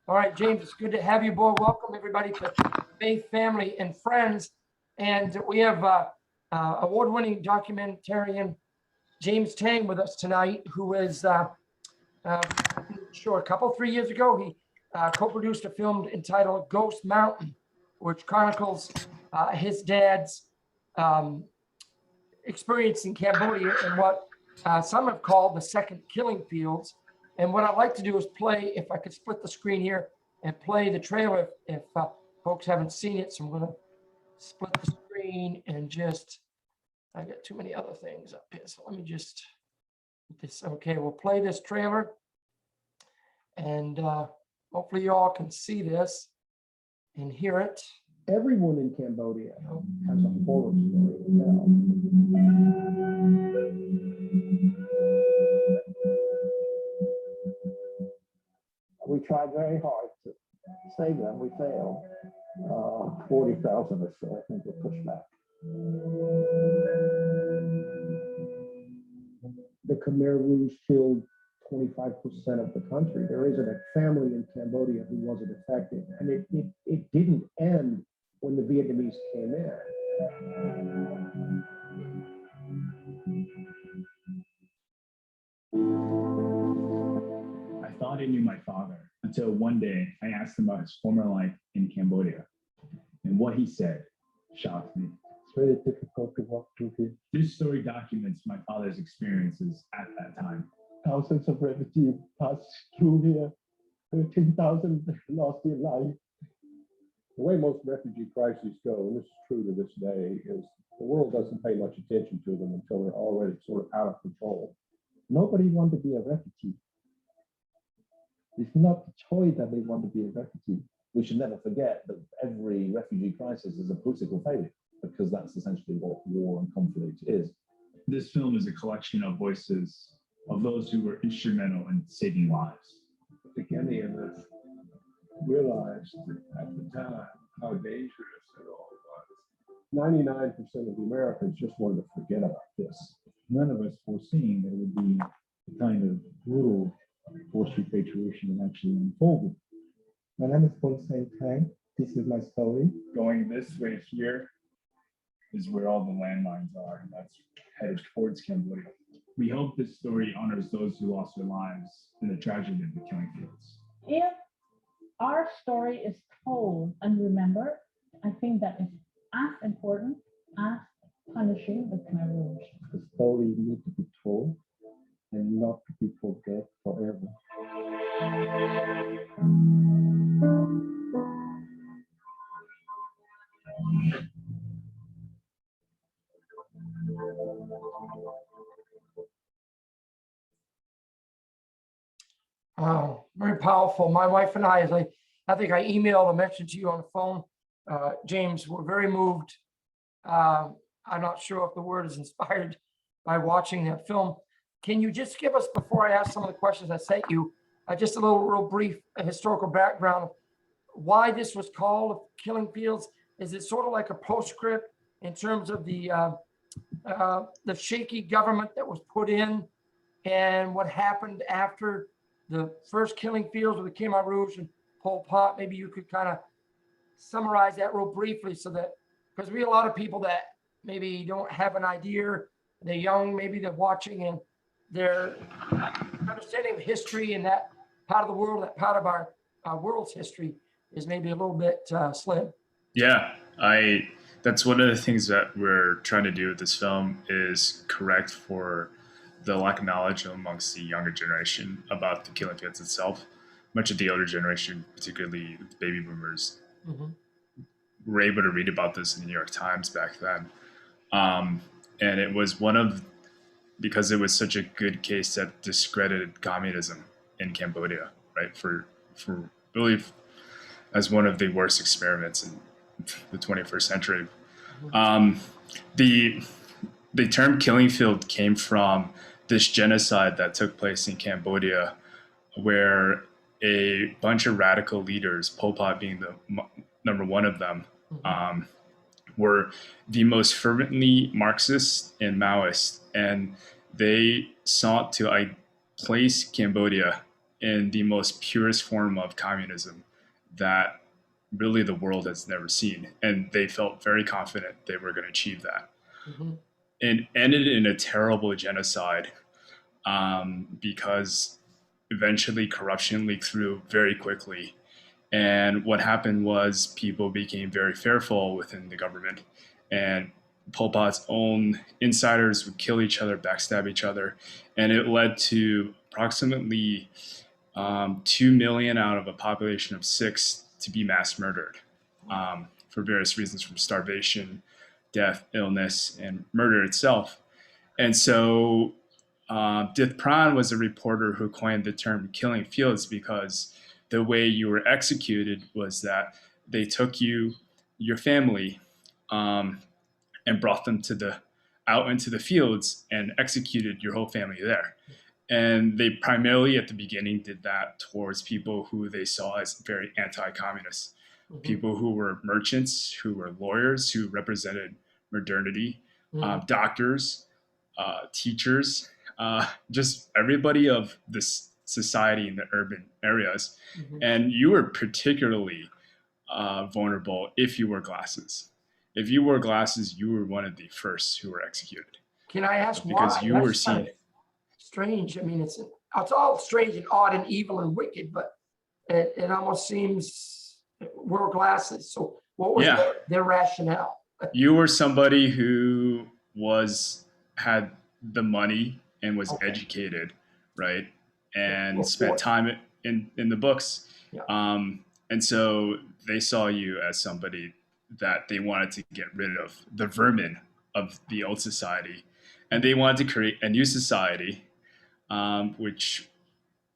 All right, James, it's good to have you aboard. Welcome everybody to Faith, Family, and Friends. And we have award-winning documentarian James Taing with us tonight, who is, sure, 3 years ago, he co-produced a film entitled Ghost Mountain, which chronicles his dad's experience in Cambodia and what some have called the second killing fields. And what I'd like to do is play, if I could split the screen here and play the trailer if folks haven't seen it. So I'm going to split the screen and just, I got too many other things up here. So let me just, this, okay, we'll play this trailer and hopefully you all can see this and hear it. Everyone in Cambodia has a horror story to tell. We tried very hard to save them. We failed. 40,000 or so, I think, were pushed back. The Khmer Rouge killed 25% of the country. There isn't a family in Cambodia who wasn't affected. And it didn't end when the Vietnamese came in. I thought I knew my father until one day I asked him about his former life in Cambodia. And what he said shocked me. It's really difficult to walk through here. This story documents my father's experiences at that time. Thousands of refugees passed through here. 13,000 lost their life. The way most refugee crises go, and this is true to this day, is the world doesn't pay much attention to them until they're already sort of out of control. Nobody wanted to be a refugee. It's not the choice that they want to be a refugee. We should never forget that every refugee crisis is a political failure, because that's essentially what war and conflict is. This film is a collection of voices of those who were instrumental in saving lives. I think any of us realized at the time how dangerous it all was. 99% of the Americans just wanted to forget about this. None of us foreseeing that it would be the kind of brutal forced repatriation that actually unfolded. My name is James Taing. This is my story. Going this way here is where all the landmines are, and that's headed towards Cambodia. We hope this story honors those who lost their lives in the tragedy of the killing fields. If our story is told and remembered, I think that is as important as punishing the Khmer Rouge. The story needs to be told and not to be forget forever. Very powerful. My wife and I, I think I emailed a message to you on the phone, James, we're very moved. I'm not sure if the word is inspired by watching that film. Can you just give us, before I ask some of the questions I sent you, just a little real brief historical background of why this was called Killing Fields? Is it sort of like a postscript in terms of the shaky government that was put in and what happened after the first killing fields with the Khmer Rouge and Pol Pot? Maybe you could kind of summarize that real briefly, so that, because we have a lot of people that maybe don't have an idea, they're young, maybe they're watching, and their understanding of history and that part of the world, that part of our world's history is maybe a little bit slim. Yeah, that's one of the things that we're trying to do with this film, is correct for the lack of knowledge amongst the younger generation about the killing fields itself. Much of the older generation, particularly the baby boomers, were able to read about this in the New York Times back then. And it was because it was such a good case that discredited communism in Cambodia, right? For really as one of the worst experiments in the 21st century. The term killing field came from this genocide that took place in Cambodia, where a bunch of radical leaders, Pol Pot being the number one of them, were the most fervently Marxist and Maoist, and they sought to place Cambodia in the most purest form of communism that really the world has never seen. And they felt very confident they were going to achieve that. Mhm. And ended in a terrible genocide because eventually corruption leaked through very quickly. And what happened was people became very fearful within the government, and Pol Pot's own insiders would kill each other, backstab each other, and it led to approximately 2 million out of a population of 6 to be mass murdered for various reasons, from starvation, death, illness, and murder itself. And so Dith Pran was a reporter who coined the term killing fields because the way you were executed was that they took you, your family, and brought them out into the fields and executed your whole family there. And they primarily at the beginning did that towards people who they saw as very anti-communist, Mhm. people who were merchants, who were lawyers, who represented modernity, Mhm. doctors, teachers, just everybody of this society in the urban areas. Mhm. And you were particularly vulnerable if you wore glasses. If you wore glasses, you were one of the first who were executed Can I ask because why? you were That's kind seen. of strange. I mean, it's all strange and odd and evil and wicked, but it almost seems wear glasses. So what was Yeah. their rationale? You were somebody who had the money and was Okay. educated, right? And Well, spent time in the books. Yeah. And so they saw you as somebody that they wanted to get rid of, the vermin of the old society. And they wanted to create a new society, which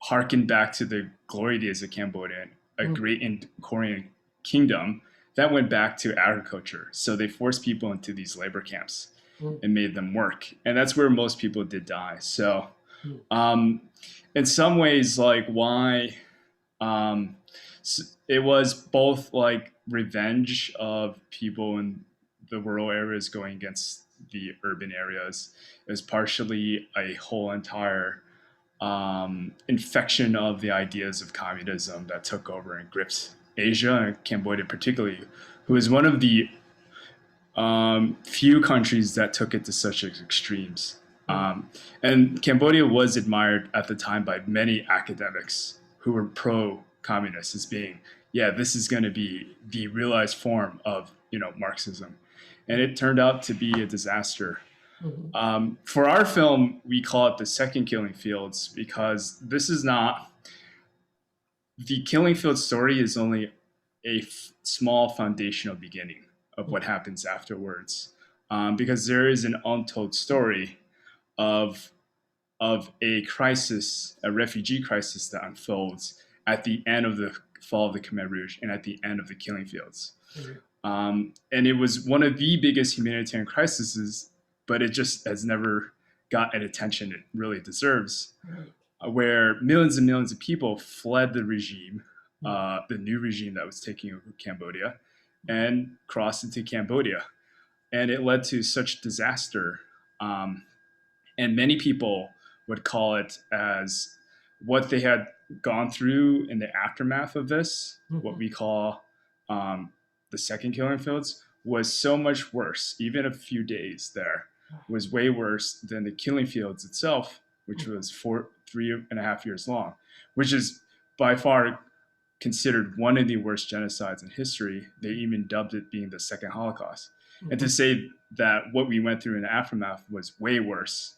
harkened back to the glory days of Cambodia, a great Korean kingdom that went back to agriculture. So they forced people into these labor camps and made them work. And that's where most people did die. So in some ways, like why it was both like revenge of people in the rural areas going against the urban areas. It was partially a whole entire infection of the ideas of communism that took over and gripped Asia and Cambodia particularly, who is one of the few countries that took it to such extremes. And Cambodia was admired at the time by many academics who were pro-communist as being, yeah, this is going to be the realized form of Marxism, and it turned out to be a disaster. For our film, we call it the second killing fields because this is not the killing fields story is only a small foundational beginning of what happens afterwards, because there is an untold story of a crisis, a refugee crisis that unfolds at the end of the fall of the Khmer Rouge and at the end of the killing fields. And it was one of the biggest humanitarian crises, but it just has never got an attention it really deserves, where millions and millions of people fled the regime, the new regime that was taking over Cambodia, and crossed into Cambodia. And it led to such disaster. And many people would call it as what they had gone through in the aftermath of this, what we call the second killing fields, was so much worse. Even a few days there was way worse than the killing fields itself, which was 3.5 years long, which is by far considered one of the worst genocides in history. They even dubbed it being the second Holocaust. And to say that what we went through in the aftermath was way worse,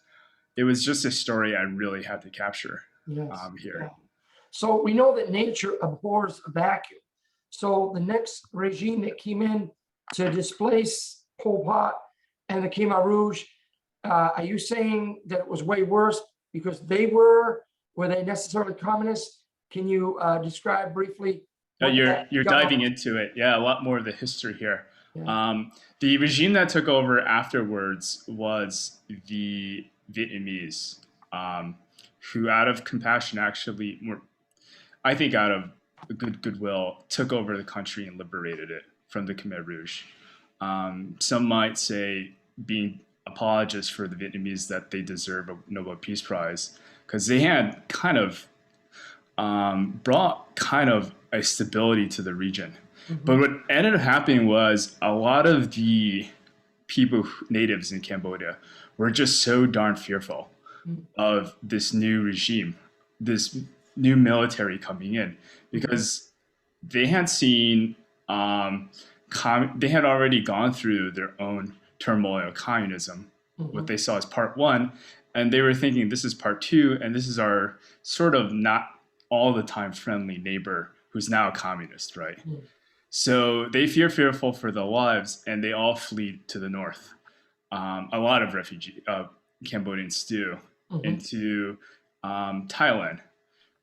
it was just a story I really had to capture here. Yeah. So we know that nature abhors a vacuum. So the next regime that came in to displace Pol Pot and the Khmer Rouge, are you saying that it was way worse because were they necessarily communists? Can you describe briefly? You're diving into it. Yeah, a lot more of the history here. Yeah. The regime that took over afterwards was the Vietnamese, who out of compassion actually, I think out of goodwill, took over the country and liberated it from the Khmer Rouge. Some might say, being apologists for the Vietnamese, that they deserve a Nobel Peace Prize because they had kind of brought kind of a stability to the region. But what ended up happening was a lot of the natives in Cambodia were just so darn fearful of this new regime, this new military coming in, because they had seen, they had already gone through their own turmoil of communism, what they saw as part one, and they were thinking this is part two, and this is our sort of not all the time friendly neighbor who's now a communist, right? So they fearful for their lives, and they all flee to the north. A lot of Cambodians do, into Thailand,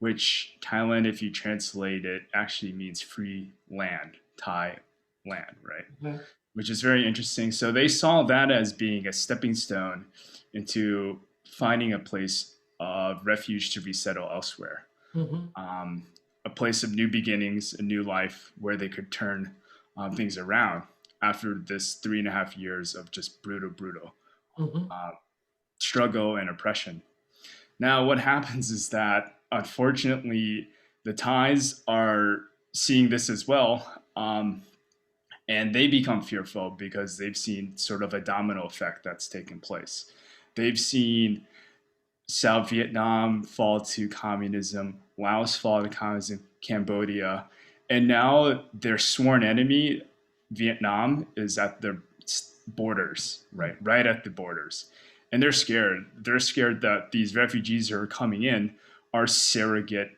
which Thailand, if you translate it, actually means free land, Thai land, right? Which is very interesting. So they saw that as being a stepping stone into finding a place of refuge to resettle elsewhere. A place of new beginnings, a new life where they could turn things around after this 3.5 years of just brutal struggle and oppression. Now, what happens is that, unfortunately, the Thais are seeing this as well, and they become fearful because they've seen sort of a domino effect that's taken place. They've seen South Vietnam fall to communism, Laos fall to communism, Cambodia, and now their sworn enemy, Vietnam, is at their borders, right at the borders. And they're scared. They're scared that these refugees who are coming in are surrogate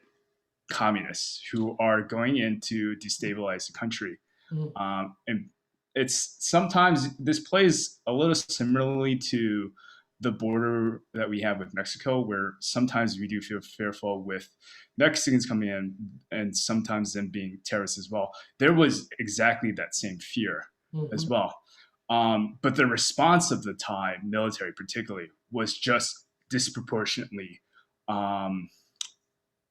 communists who are going in to destabilize the country. And it's sometimes this plays a little similarly to the border that we have with Mexico, where sometimes we do feel fearful with Mexicans coming in and sometimes them being terrorists as well. There was exactly that same fear as well. But the response of the Thai military particularly was just disproportionately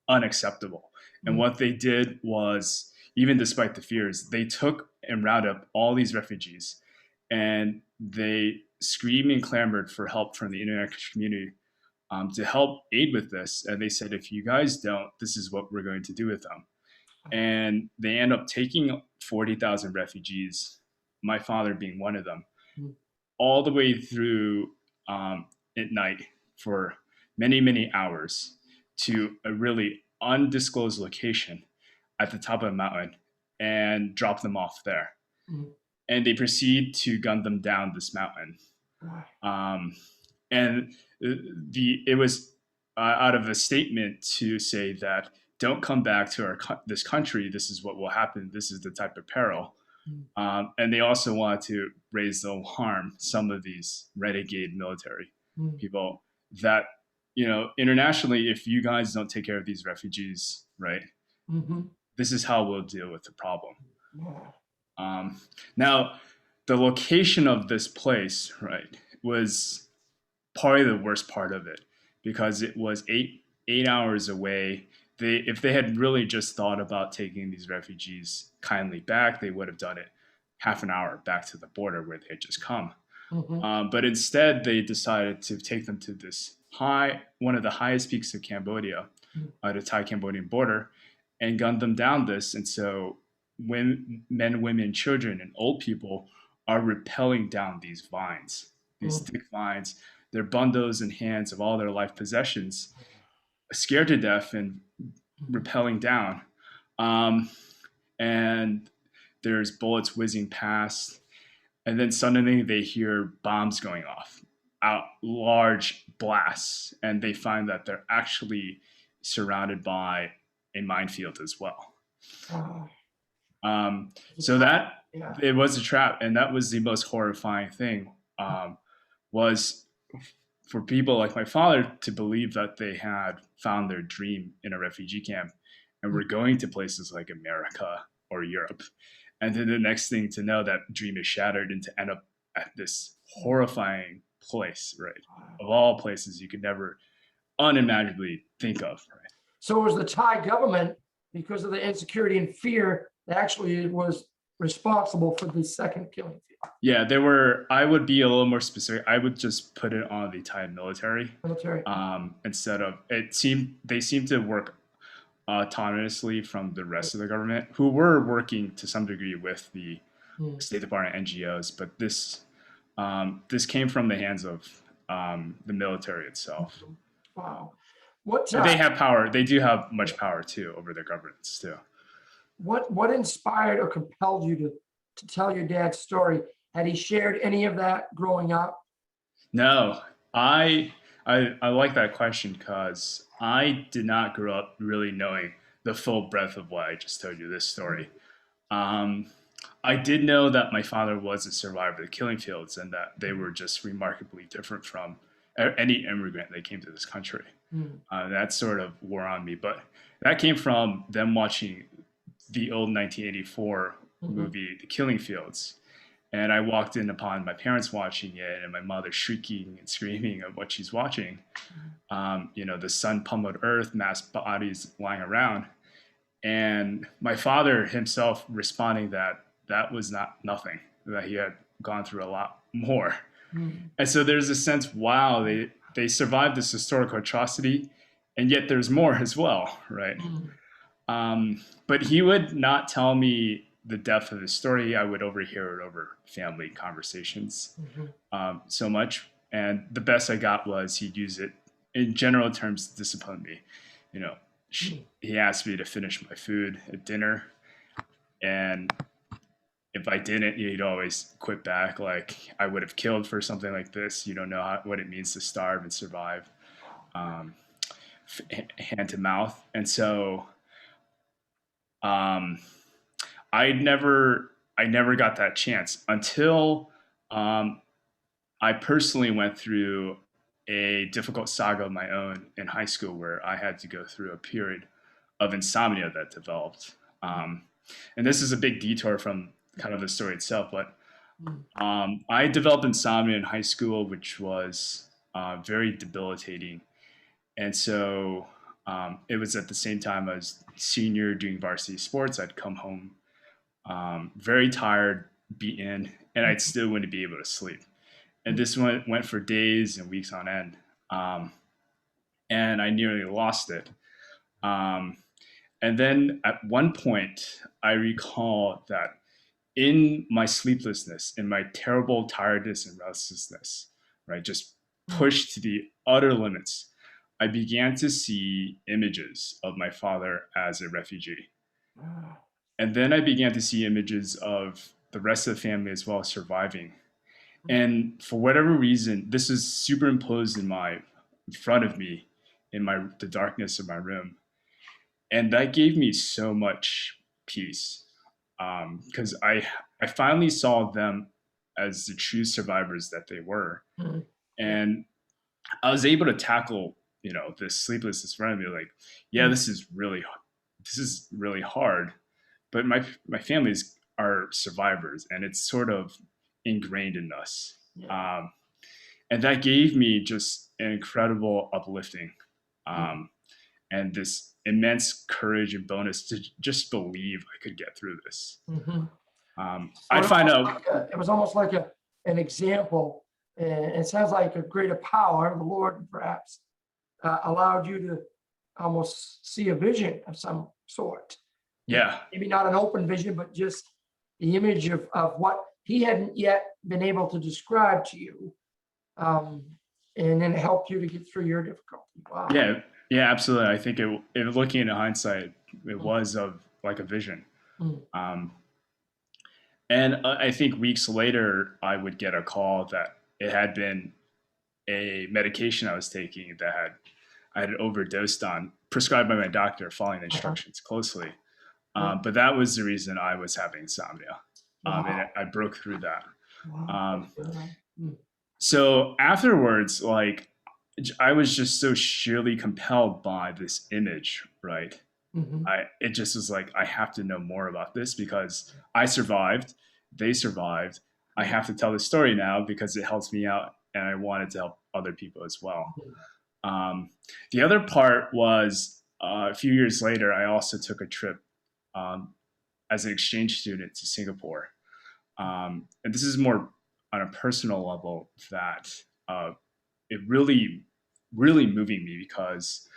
unacceptable. And what they did was, even despite the fears, they took and rounded up all these refugees, and they screamed and clamored for help from the international community to help aid with this. And they said, if you guys don't, this is what we're going to do with them. And they end up taking 40,000 refugees, my father being one of them, all the way through at night for many hours to a really undisclosed location at the top of a mountain and drop them off there. And they proceed to gun them down this mountain. And it was out of a statement to say that don't come back to this country. This is what will happen. This is the type of peril. And they also wanted to raise the alarm, some of these renegade military people, that, internationally, if you guys don't take care of these refugees, right, this is how we'll deal with the problem. Now, the location of this place, right, was probably the worst part of it, because it was eight hours away. If they had really just thought about taking these refugees kindly back, they would have done it half an hour back to the border where they had just come. But instead, they decided to take them to this one of the highest peaks of Cambodia, the Thai-Cambodian border, and gun them down this. And so when men, women, children, and old people are rappelling down these vines, these thick vines, their bundles and hands of all their life possessions, scared to death and rappelling down. And there's bullets whizzing past. And then suddenly they hear bombs going off, large blasts, and they find that they're actually surrounded by a minefield as well. So that it was a trap, and that was the most horrifying thing, was for people like my father to believe that they had found their dream in a refugee camp and were going to places like America or Europe. And then the next thing to know, that dream is shattered and to end up at this horrifying place, right? Of all places you could never unimaginably think of, right? So it was the Thai government, because of the insecurity and fear, that actually was responsible for the second killing field. Yeah, I would be a little more specific. I would just put it on the Thai military. Military. Instead of, they seemed to work autonomously from the rest of the government, who were working to some degree with the Mm. State Department NGOs, but this came from the hands of the military itself. Wow. What, But they have power. They do have much power too over their governments too. what inspired or compelled you to tell your dad's story? Had he shared any of that growing up? No, I like that question because I did not grow up really knowing the full breadth of what I just told you, this story. Um, I did know that my father was a survivor of the killing fields and that they were just remarkably different from any immigrant that came to this country. Mm. That sort of wore on me, but that came from them watching the old 1984 movie, The Killing Fields. And I walked in upon my parents watching it and my mother shrieking and screaming at what she's watching. The sun pummeled earth, mass bodies lying around. And my father himself responding that that was not nothing, that he had gone through a lot more. Mm. And so there's a sense, wow, they survived this historical atrocity, and yet there's more as well, right? But he would not tell me the depth of his story. I would overhear it over family conversations so much. And the best I got was he'd use it in general terms to discipline me. He asked me to finish my food at dinner. And if I didn't, he'd always quit back. Like, I would have killed for something like this. You don't know what it means to starve and survive hand to mouth. And so I never got that chance until I personally went through a difficult saga of my own in high school where I had to go through a period of insomnia that developed. And this is a big detour from kind of the story itself, but I developed insomnia in high school, which was very debilitating. And so it was at the same time I was senior doing varsity sports. I'd come home very tired, beaten, and I'd still wouldn't be able to sleep. And this went for days and weeks on end. And I nearly lost it. And then at one point, I recall that in my sleeplessness, in my terrible tiredness and restlessness, right, just pushed to the utter limits, I began to see images of my father as a refugee. And then I began to see images of the rest of the family as well surviving. And for whatever reason, this is superimposed in front of me in the darkness of my room. And that gave me so much peace because I finally saw them as the true survivors that they were. And I was able to tackle, this sleeplessness in front of me. Like, yeah, this is really hard, but my families are survivors, and it's sort of ingrained in us. And that gave me just an incredible uplifting, and this immense courage and bonus to just believe I could get through this. I find out it was almost like an example. And it sounds like a greater power, the Lord perhaps allowed you to almost see a vision of some sort. Yeah. Maybe not an open vision, but just the image of what he hadn't yet been able to describe to you. And then help you to get through your difficulty. Wow. Yeah, absolutely. I think looking into hindsight, it was like a vision. And I think weeks later, I would get a call that it had been a medication I was taking that I had overdosed on, prescribed by my doctor, following the instructions closely. But that was the reason I was having insomnia. And I broke through that. So afterwards, like, I was just so sheerly compelled by this image, right? It just was like, I have to know more about this because I survived, they survived. I have to tell the story now because it helps me out, and I wanted to help other people as well. The other part was a few years later, I also took a trip as an exchange student to Singapore. And this is more on a personal level that it really, really moving me because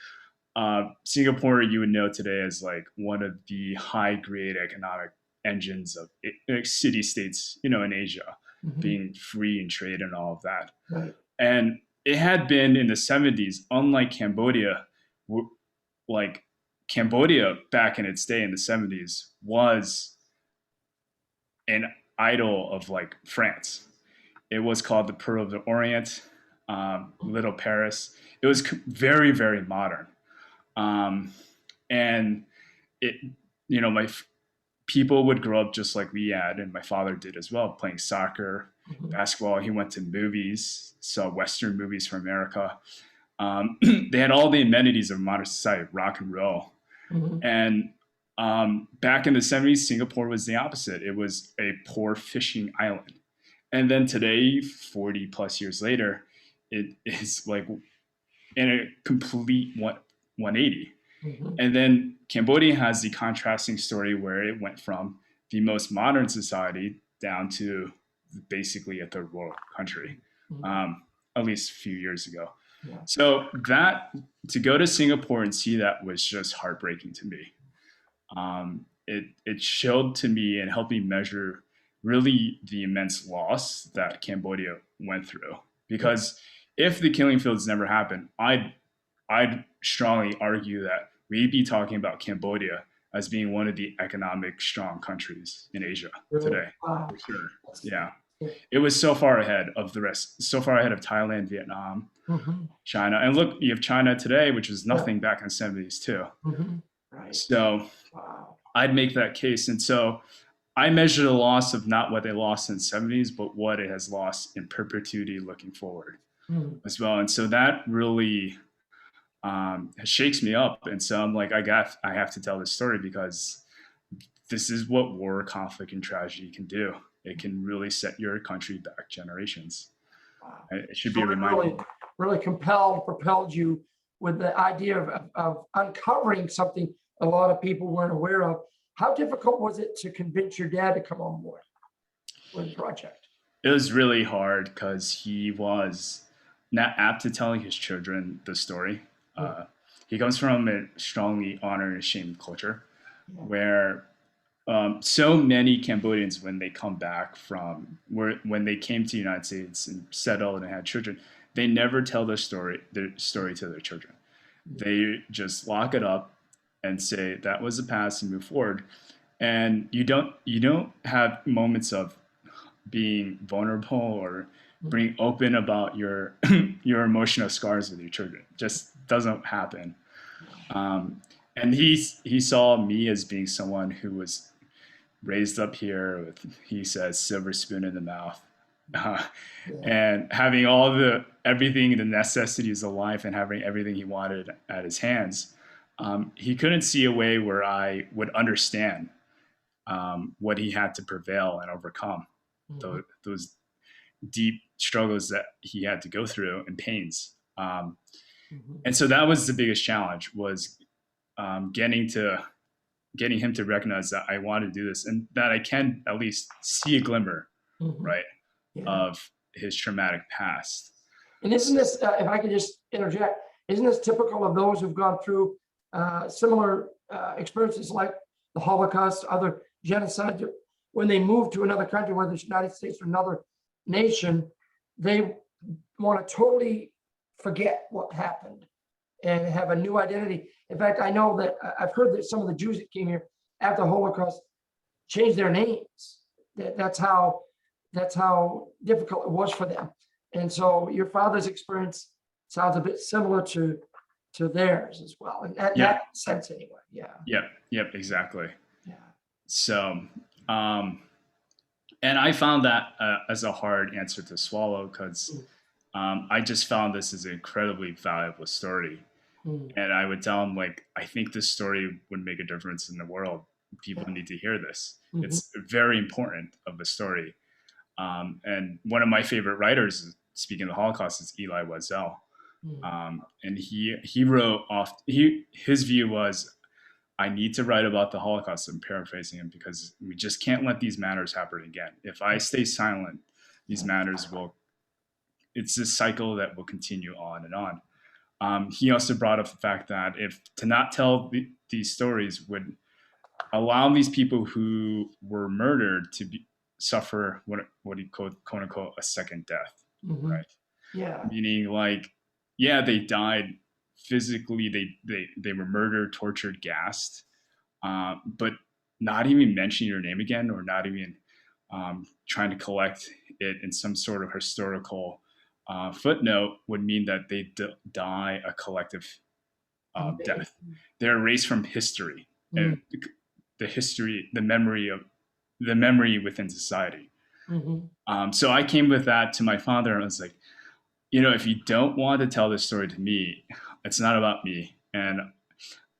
Singapore, you would know today as like one of the high-grade economic engines of city states, in Asia, Mhm. being free in trade and all of that. Right. And it had been in the 70s, unlike Cambodia, like Cambodia back in its day in the 70s was an idol of like France. It was called the Pearl of the Orient, Little Paris. It was very, very modern. And it, my people would grow up just like we had, and my father did as well, playing soccer, Mhm. basketball. He went to movies, saw Western movies from America. They had all the amenities of modern society, rock and roll. Mhm. And back in the 70s, Singapore was the opposite. It was a poor fishing island. And then today, 40 plus years later, it is like in a complete 180. Mhm. And then Cambodia has the contrasting story where it went from the most modern society down to basically a third world country, Mhm. at least a few years ago. Yeah. So that to go to Singapore and see that was just heartbreaking to me. It showed to me and helped me measure really the immense loss that Cambodia went through. Because if the killing fields never happened, I'd strongly argue that we'd be talking about Cambodia as being one of the economic strong countries in Asia Really? today. Wow. For sure. Yeah. Yeah. It was so far ahead of the rest, so far ahead of Thailand, Vietnam, Mhm. China. And look, you have China today, which was nothing back in the 70s too. Mhm. Right. So Wow. I'd make that case. And so I measure the loss of not what they lost in the 70s, but what it has lost in perpetuity looking forward Mhm. as well. And so that really shakes me up. And so I'm like, I have to tell this story because this is what war, conflict, and tragedy can do. It can really set your country back generations. Wow. It should So be a it reminder. really propelled you with the idea of uncovering something a lot of people weren't aware of. How difficult was it to convince your dad to come on board with the project? It was really hard because he was not apt to telling his children the story. Uh, he comes from a strongly honor and shame culture Yeah. where so many Cambodians, when they come back when they came to the United States and settled and had children, they never tell their story to their children. They just lock it up and say that was the past and move forward. And you don't have moments of being vulnerable or being open about your your emotional scars with your children. Just doesn't happen. And he saw me as being someone who was raised up here with, he says, silver spoon in the mouth, and having everything, the necessities of life, and having everything he wanted at his hands. He couldn't see a way where I would understand what he had to prevail and overcome, those deep struggles that he had to go through and pains. And so that was the biggest challenge, was getting him to recognize that I want to do this and that I can at least see a glimmer, right, Yeah. of his traumatic past. And isn't this, if I could just interject, isn't this typical of those who've gone through similar experiences like the Holocaust, other genocides? When they move to another country, whether it's the United States or another nation, they want to totally forget what happened and have a new identity. In fact, I know that I've heard that some of the Jews that came here after the Holocaust changed their names. That's how difficult it was for them. And so your father's experience sounds a bit similar to theirs as well, in that sense anyway. Yeah. Yep, exactly. Yeah. So, and I found that as a hard answer to swallow because I just found this as an incredibly valuable story. And I would tell him, like, I think this story would make a difference in the world. People need to hear this. It's very important of the story. And one of my favorite writers, speaking of the Holocaust, is Elie Wiesel. And he wrote his view was, I need to write about the Holocaust. I'm paraphrasing him, because we just can't let these matters happen again. If I stay silent, these matters it's this cycle that will continue on and on. he also brought up the fact that if to not tell these stories would allow these people who were murdered to suffer what he called, quote unquote, a second death, Mhm. right? Yeah. Meaning, like, yeah, they died physically, they were murdered, tortured, gassed, but not even mentioning your name again, or not even trying to collect it in some sort of historical footnote would mean that they die a collective death. They're erased from history, and the history, the memory within society. So I came with that to my father, and I was like, if you don't want to tell this story to me, it's not about me. And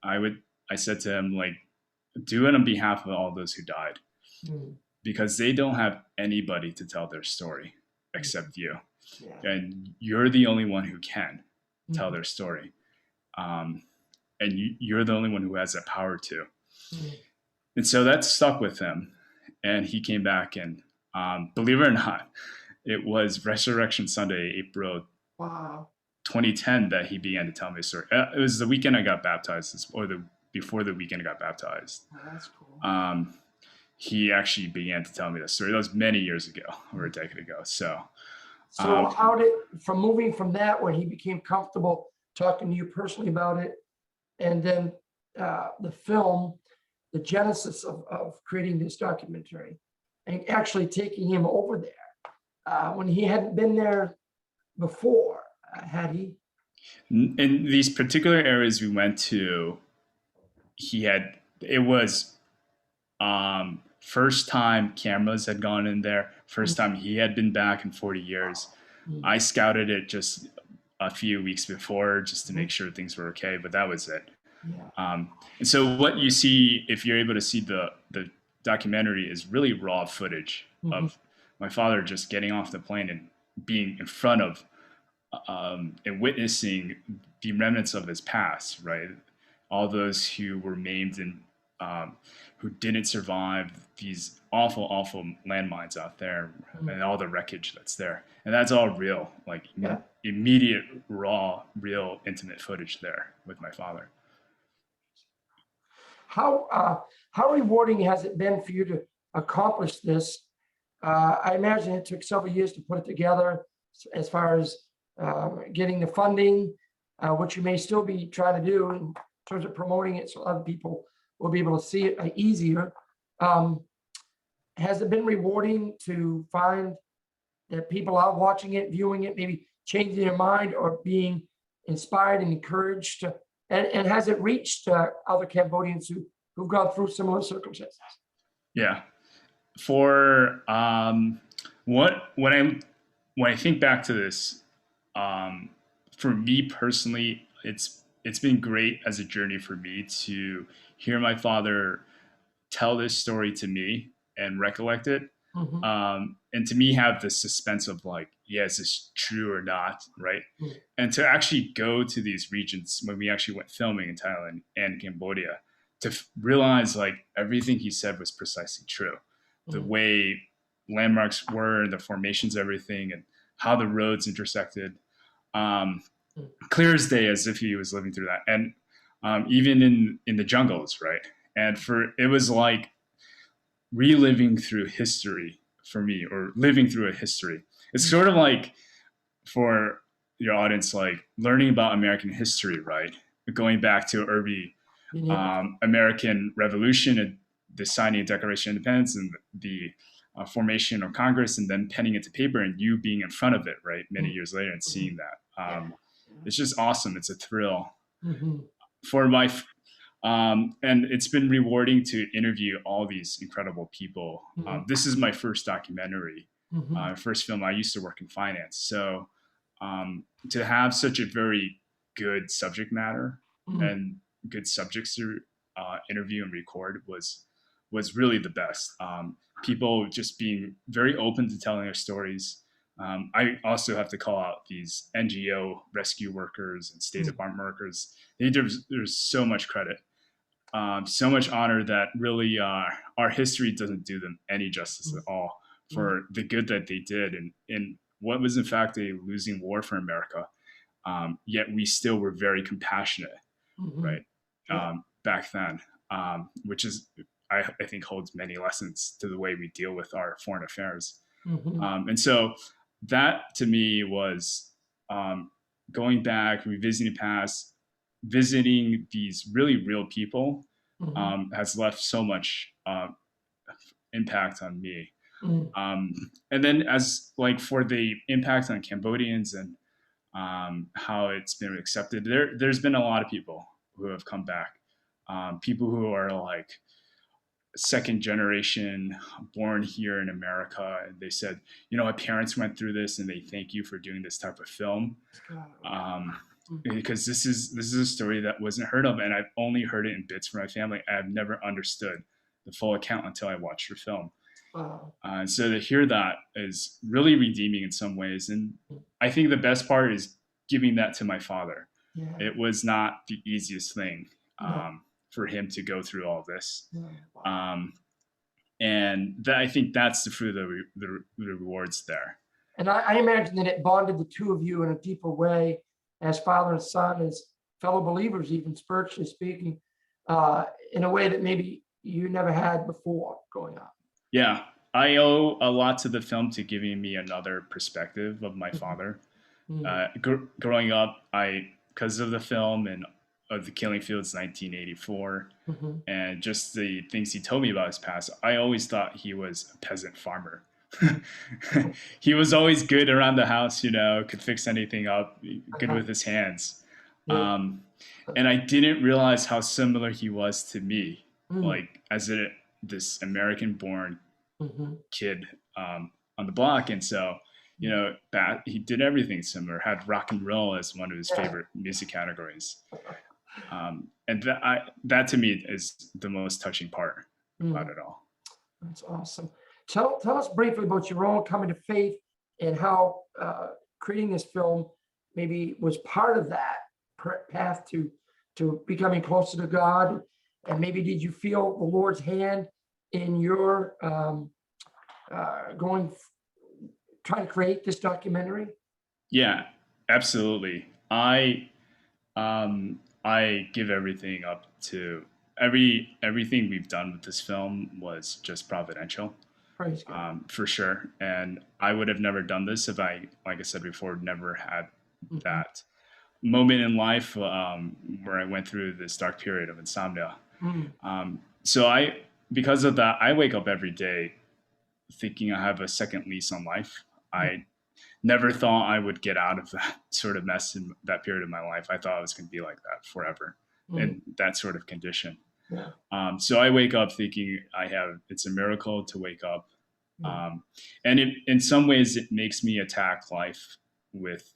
I said to him, like, do it on behalf of all those who died, because they don't have anybody to tell their story except you. Yeah. And you're the only one who can tell their story. And you're the only one who has that power to. And so that stuck with him. And he came back, and believe it or not, it was Resurrection Sunday, April Wow. 2010, that he began to tell me a story. It was the weekend I got baptized, or before the weekend I got baptized. Oh, that's cool. He actually began to tell me the story. That was many years ago, or a decade ago. So how from moving from that, when he became comfortable talking to you personally about it, and then the film, the genesis of creating this documentary, and actually taking him over there when he hadn't been there before, had he? In these particular areas we went to, it was first time cameras had gone in there, first time he had been back in 40 years. I scouted it just a few weeks before, just to make sure things were okay, but that was it. And so what you see, if you're able to see the documentary, is really raw footage of my father just getting off the plane and being in front of and witnessing the remnants of his past, right? All those who were maimed and who didn't survive these awful landmines out there, and all the wreckage that's there. And that's all real, like immediate, raw, real, intimate footage there with my father. How rewarding has it been for you to accomplish this? I imagine it took several years to put it together, as far as getting the funding, which you may still be trying to do in terms of promoting it, so other people will be able to see it easier. Has it been rewarding to find that people are watching it, viewing it, maybe changing their mind or being inspired and encouraged? And has it reached other Cambodians who've gone through similar circumstances? Yeah. For when I think back to this, for me personally, it's been great as a journey for me to hear my father tell this story to me and recollect it. And to me, have the suspense of, like, is this true or not, right? And to actually go to these regions when we actually went filming in Thailand and Cambodia, to realize, like, everything he said was precisely true. The way landmarks were, the formations, everything, and how the roads intersected, clear as day, as if he was living through that. And even in the jungles, right? And it was like reliving through history for me, or living through a history. It's sort of like, for your audience, like learning about American history, right? Going back to early American Revolution and the signing of Declaration of Independence and the formation of Congress, and then penning it to paper and you being in front of it, right? Many years later, and seeing that. It's just awesome. It's a thrill for my, and it's been rewarding to interview all these incredible people. This is my first documentary, first film. I used to work in finance. So to have such a very good subject matter and good subjects to interview and record was really the best. People just being very open to telling their stories. I also have to call out these NGO rescue workers and State Department workers. There's so much credit, so much honor, that really our history doesn't do them any justice at all for the good that they did in what was in fact a losing war for America. Yet we still were very compassionate, Mhm. right? Yeah. Back then, which is, I think holds many lessons to the way we deal with our foreign affairs. Mhm. And so that to me was going back, revisiting past, visiting these really real people Mhm. has left so much impact on me. Mm. And then as like for the impact on Cambodians and how it's been accepted, there's been a lot of people who have come back, people who are like second generation born here in America, and they said, you know, my parents went through this and they thank you for doing this type of film, because this is a story that wasn't heard of, and I've only heard it in bits from my family. I've never understood the full account until I watched your film. Wow. So to hear that is really redeeming in some ways, and I think the best part is giving that to my father. Yeah. It was not the easiest thing No. for him to go through all this. No. Wow. And that, I think that's the fruit of the rewards there. And I imagine that it bonded the two of you in a deeper way as father and son, as fellow believers, even spiritually speaking, in a way that maybe you never had before growing up. Yeah, I owe a lot to the film to giving me another perspective of my father. Growing up, because of the film and of the Killing Fields 1984, and just the things he told me about his past, I always thought he was a peasant farmer. He was always good around the house, you know, could fix anything up, good with his hands. And I didn't realize how similar he was to me, like as this American-born kid on the block. And so, you know, he did everything similar, had rock and roll as one of his favorite music categories. And that to me is the most touching part about it all. That's awesome. Tell us briefly about your own coming to faith and how creating this film maybe was part of that path to becoming closer to God. And maybe did you feel the Lord's hand in your trying to create this documentary? Yeah, absolutely. I give everything up to everything we've done with this film was just providential. Praise God. For sure. And I would have never done this if I, like I said before, never had that moment in life where I went through this dark period of insomnia. So because of that, I wake up every day thinking I have a second lease on life. I never thought I would get out of that sort of mess in that period of my life. I thought I was going to be like that forever in that sort of condition. So I wake up thinking it's a miracle to wake up. And in some ways it makes me attack life with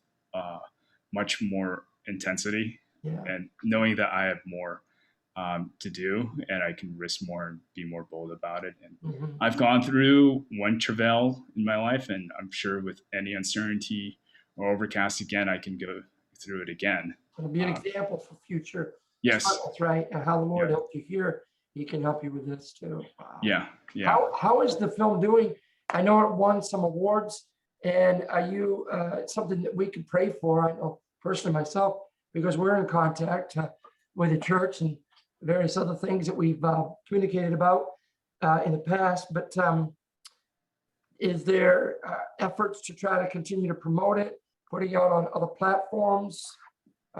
much more intensity, and knowing that I have more to do and I can risk more and be more bold about it. And I've gone through one travail in my life, and I'm sure with any uncertainty or overcast again, I can go through it again. It'll be an example for future. Yes. That's right. And how the Lord helped you here, he can help you with this too. Wow. Yeah. How is the film doing? I know it won some awards, and are you something that we could pray for? I know personally myself, because we're in contact with the church and various other things that we've communicated about in the past. But is there efforts to try to continue to promote it, putting out on other platforms,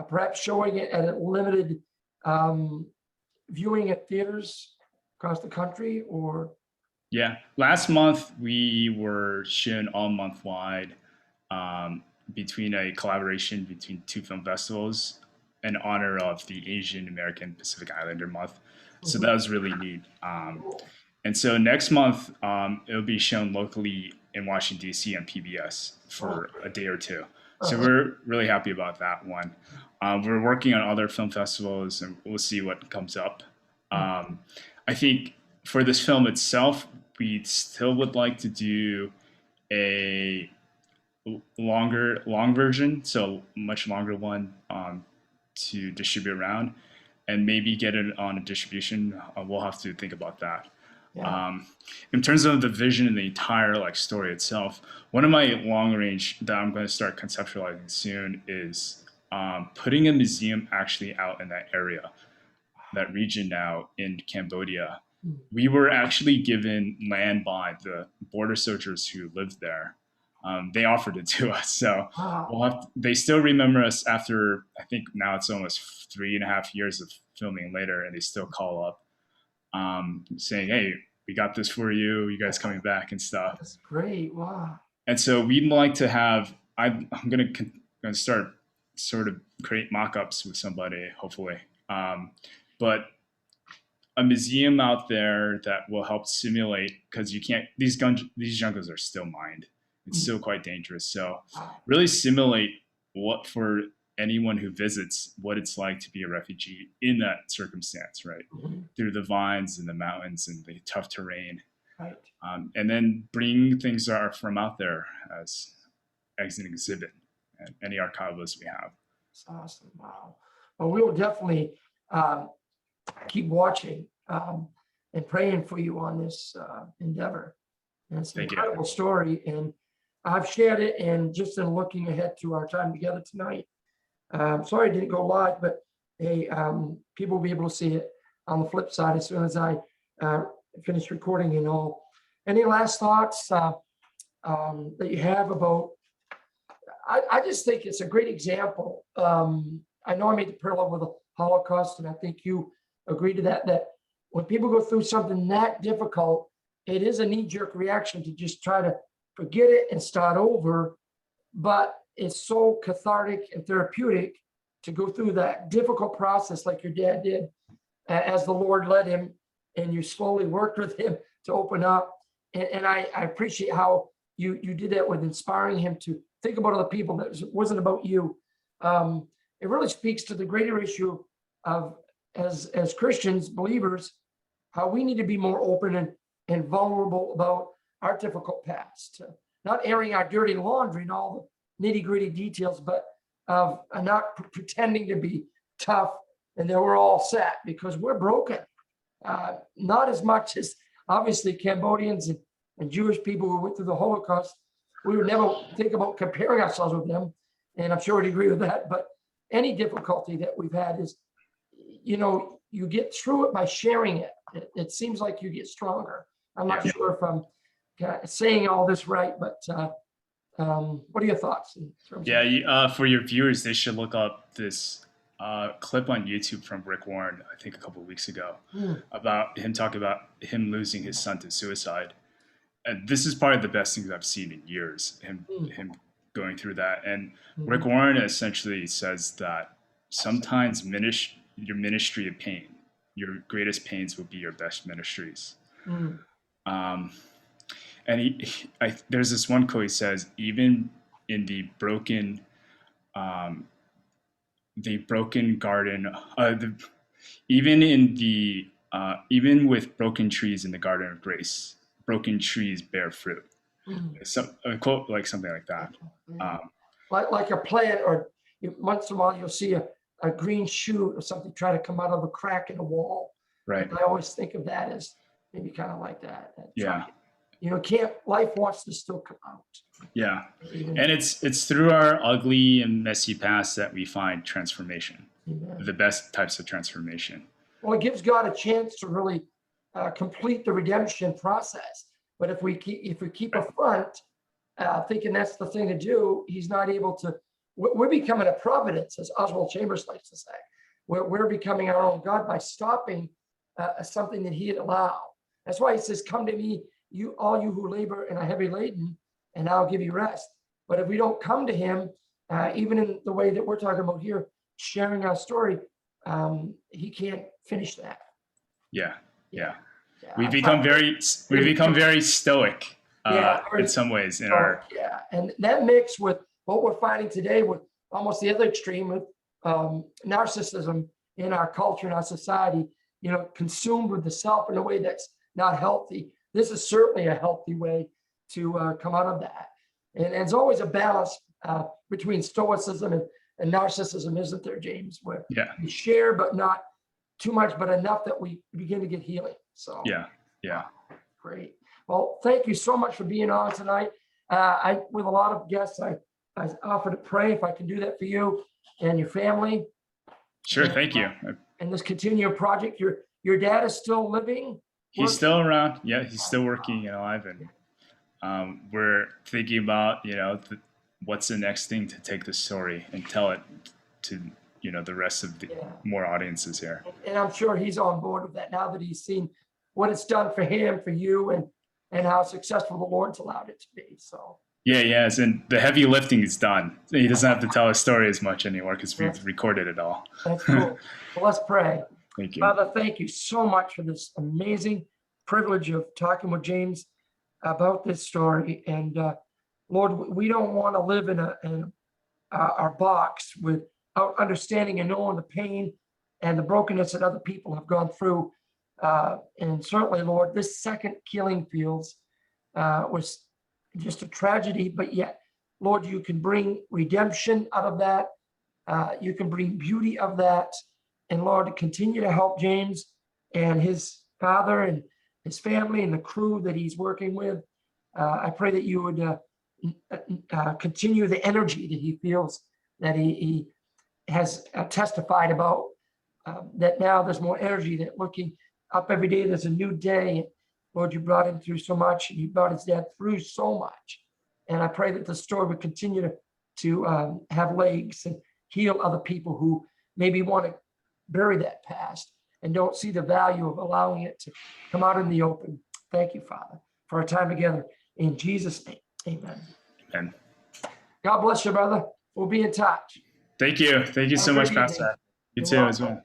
perhaps showing it at a limited viewing at theaters across the country? Or last month we were shown all month wide between a collaboration between two film festivals in honor of the Asian American Pacific Islander month. So that was really neat. And so next month it'll be shown locally in Washington DC on PBS for a day or two. So we're really happy about that one. We're working on other film festivals, and we'll see what comes up. I think for this film itself, we still would like to do a long version, so much longer one to distribute around, and maybe get it on a distribution. We'll have to think about that. In terms of the vision and the entire story itself, one of my long range that I'm going to start conceptualizing soon is putting a museum actually out in that area, that region now in Cambodia. We were actually given land by the border soldiers who lived there. They offered it to us. So Wow. they still remember us after, I think now it's almost 3.5 years of filming later, and they still call up saying, hey, we got this for you. You guys coming back and stuff. That's great. Wow. And so we'd like to have, I'm going to start sort of create mock-ups with somebody, hopefully. But a museum out there that will help simulate, because you can't, these jungles are still mined. It's still quite dangerous. So really simulate what, for anyone who visits, what it's like to be a refugee in that circumstance, right? Through the vines and the mountains and the tough terrain. Right. And then bring things that are from out there as an exhibit and any archivists we have. That's awesome. Wow. Well, we will definitely keep watching and praying for you on this endeavor. And it's an incredible story. And I've shared it, and just in looking ahead to our time together tonight, sorry I didn't go live, but hey, people will be able to see it on the flip side as soon as I finish recording and all. Any last thoughts that you have about, I just think it's a great example. I know I made the parallel with the Holocaust, and I think you agree to that, that when people go through something that difficult, it is a knee-jerk reaction to just try to forget it and start over. But it's so cathartic and therapeutic to go through that difficult process like your dad did, as the Lord led him, and you slowly worked with him to open up. And I appreciate how you did that with inspiring him to think about other people, that wasn't about you. It really speaks to the greater issue of, as Christians, believers, how we need to be more open and vulnerable about our difficult past, not airing our dirty laundry and all the nitty-gritty details, but of not pretending to be tough and that we're all set, because we're broken. Not as much as obviously Cambodians and Jewish people who went through the Holocaust. We would never think about comparing ourselves with them, and I'm sure I'd agree with that. But any difficulty that we've had is, you get through it by sharing it. It seems like you get stronger. I'm not sure if I'm saying all this right, but what are your thoughts? For your viewers, they should look up this clip on YouTube from Rick Warren, I think a couple of weeks ago, about him talking about him losing his son to suicide. And this is probably the best things I've seen in years, him going through that. And Rick Warren essentially says that sometimes your ministry of pain, your greatest pains will be your best ministries. And there's this one quote he says, even in the broken garden, even with broken trees in the garden of grace, broken trees bear fruit. A quote like something like that. Like a plant, or once in a while you'll see a green shoot or something try to come out of a crack in a wall. Right. And I always think of that as maybe kind of like that. Life wants to still come out. Yeah. And it's through our ugly and messy past that we find transformation. Amen. The best types of transformation. Well, it gives God a chance to really complete the redemption process. But if we keep a front, thinking that's the thing to do, he's not able to. We're becoming a providence, as Oswald Chambers likes to say. We're becoming our own God by stopping something that he'd allow. That's why he says, come to me, all you who labor and are heavy laden, and I'll give you rest. But if we don't come to him, even in the way that we're talking about here, sharing our story, he can't finish that. Yeah. We've become very stoic in some ways and that mix with what we're finding today with almost the other extreme with narcissism in our culture and our society, consumed with the self in a way that's not healthy. This is certainly a healthy way to come out of that. And it's always a balance between stoicism and narcissism, isn't there, James? Where we share, but not too much, but enough that we begin to get healing. So great. Well, thank you so much for being on tonight. With a lot of guests, I offer to pray if I can do that for you. and your family. Sure. Thank you. And this continuing project. Your dad is still living? He's Working? still around. Yeah, he's still working and alive, and we're thinking about what's the next thing to take the story and tell it to the rest of the more audiences here. And I'm sure he's on board with that now that he's seen what it's done for him, for you, and how successful the Lord's allowed it to be. So. Yeah, yes, and the heavy lifting is done. He doesn't have to tell his story as much anymore because we've recorded it all. That's cool. Well, let's pray. Thank you. Father, thank you so much for this amazing privilege of talking with James about this story. And Lord, we don't want to live in our box without understanding and knowing the pain and the brokenness that other people have gone through. And certainly, Lord, this second killing fields was just a tragedy, but yet, Lord, you can bring redemption out of that. You can bring beauty of that. And Lord, continue to help James and his father and his family and the crew that he's working with. I pray that you would continue the energy that he feels, that he has testified about, that now there's more energy, that looking up every day, there's a new day. Lord, you brought him through so much, and you brought his dad through so much. And I pray that the story would continue to have legs and heal other people who maybe want to bury that past and don't see the value of allowing it to come out in the open. Thank you, Father, for our time together. In Jesus' name, amen. Amen. God bless you, brother. We'll be in touch. Thank you. Thank you so much, Pastor. You too as well.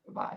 Bye.